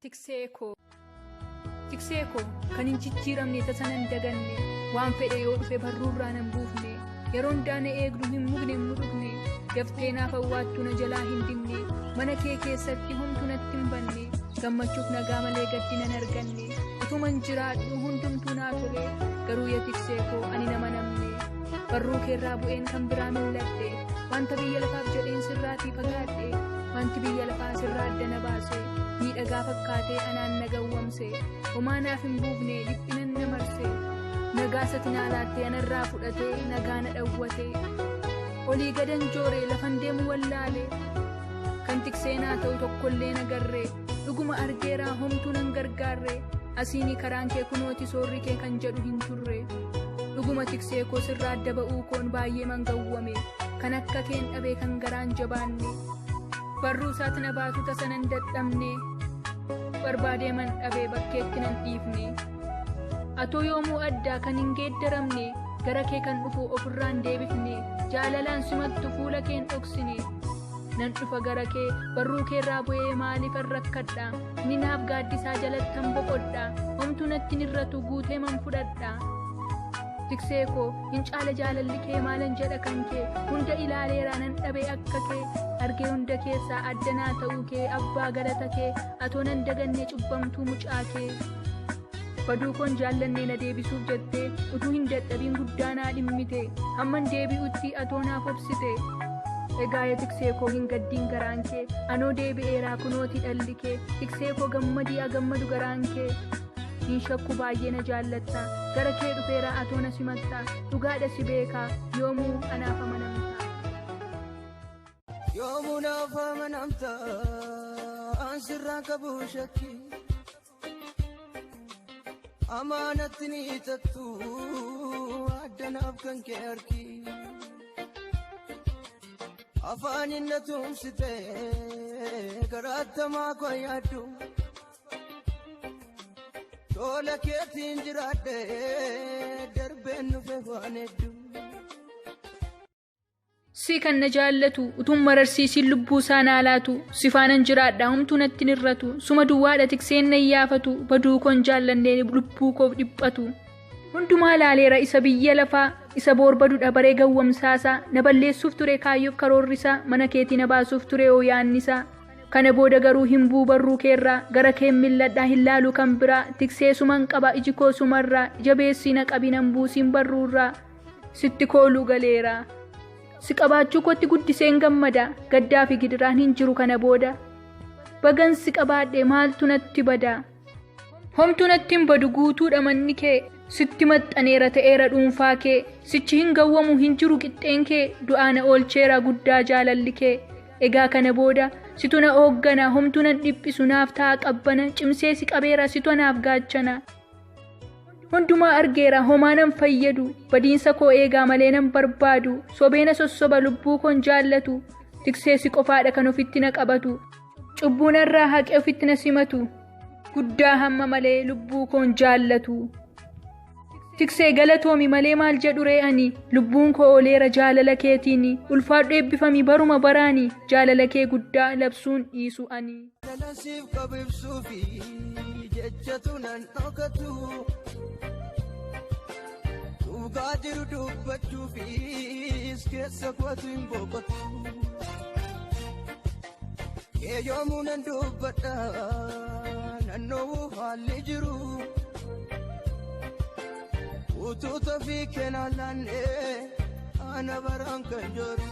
TIKSEE KOO kan hin jijjiiramne tasanan daganne waan fedhe yoo dhufe barruurraa nan buufne yeroon daana eegdu hin mugne hin mudugne daftee naaf awwaattu na jalaa hin dinne mana kee keessatti homtu natti hin banne gammachuuf nagaa malee gaddi nan arganne utuman jiraadhu hundumtuu naa tole garuu yaa TIKSEE KOO ani nama namne barruu keerraa bu'een kan biraa milladhe wanta biyya lafaaf jedheen sirraatii fagaadhe wanti biyya lafaa sirraa adda na baase miidhagaa fakkaatee anaan na gawwamse homaa naaf hin buufne dhiphinan na marse nagaa sati naa laattee anarraa fudhatee nagaa na dhawwate olii gadan joore lafan deemu wallaale kan tikseenaa ta'u tokkollee nagarre dhuguma argeeraa homtuu nan gargaarre asiini karaan kee kunooti soorri kee kan jedhu hin turre dhuguma TIKSEE KOO sirraa adda ba'uu koon baay'ee man gawwame kan akka keen dhabee kan garaan jabaanne barruu isaati na baatu tasanan dadhabne barbaadee man dhabee bakkeetti nan dhiifne atoo yoomuu addaa kan hin geeddaramne gara kee kan dhufu ofirraan deebifne jaalalaan simattu fuula keen dhoksine nan dhufa gara kee barruu keerraa bu'ee maaliifan rakkadha ni naaf gaaddisaa jalattan boqodha homtuu natti nirratu guutee man fudhadha TIKSEE KOO hin caala jaalalli kee maalan jedha kan kee hunda ilaaleeraa nan dhabee akka kee argee hunda keessaa addanaa ta'uu kee abbaa galata kee atoo nan daganne cubbamtuu mucaa kee baduu koon jaallannee na deebisuuf jettee utuu hin dadhabiin guddaa naa dhimmite hamman deebi'utti atoo naaf obsite egaa yaa TIKSEE KOO hin gaddiin garaan kee anoo deebi'eeraa kunooti dhalli kee TIKSEE KOO gammadii agammadu garaan kee hin shakku baay'ee na jaallatta gara kee dhufeeraa atoo na simatta dhugaadha si beekaa yoomuu anaaf amanamta yoomuu naaf amanamta an sirraa qabu shakki amaanatti ni hiixattu addanaaf kan kee harki afaanin na tumsite garaattamaa koo yaaddu tola keetiin jiraadhe darbeen nufe waan hedduu si kan na jaallatu utuun mararsiisiin lubbuu isaa naa laatu si faanan jiraadha homtuu natti nirratu suma duwwaadha tikseen na iyyaafatu baduu koon jaallannee lubbuu koof dhiphatu hundumaa laaleera isa biyya lafaa isa boorbadudha baree gawwamsaasaa na balleessuuf ture kaayyoof karoorrisaa mana keetii na baasuuf ture oo yaannisaa kana booda garuu hin buu barruu keerraa gara kee milladhaa hin laalu kan biraa tiksee suman qaba iji koo sumarraa jabeessii na qabinan buusiin barruurraa sitti kooluu galeera si qabaachuu kootti guddiseen gammada gaddaa fi gidiraan hin jiru kana booda bagan si qabaadhe maaltu natti bada homtuu natti hin badu guutuudha manni kee sitti maxxaneera ta'eera dhuunfaa kee sichi hin gawwamu hin jiru qixxeen kee du'aana oolcheera guddaa jaalalli kee egaa kana booda situ na hooggana homtuu nan dhiphisu naaf ta'a qabbana cimsee si qabeera situ naaf gaachana hundumaa argeera homaa nan fayyadu badiinsa koo eegaa malee nan barbaadu sobeena sossoba lubbuu koon jaallatu tiksee si qofaadha kan ofitti na qabatu cubbuu narraa haqee ofitti na simatu guddaa hamma malee lubbuu koon jaallatu tiksee galatoomi malee maal jedhu ree ani lubbuun koo ooleera jaalala keetiin ulfaadhu eebbifami baruma baraani jaalala kee guddaa labsuun dhiisu ani nasiif qabibsuufi jechatu nan dhokatu dhugaa jiru dubbachuufis keessa kootu hin boqotu kee yoomuu nan dubbadha nannoo haalli jiru utuuta fi kenaalanne ana baraan kan jiru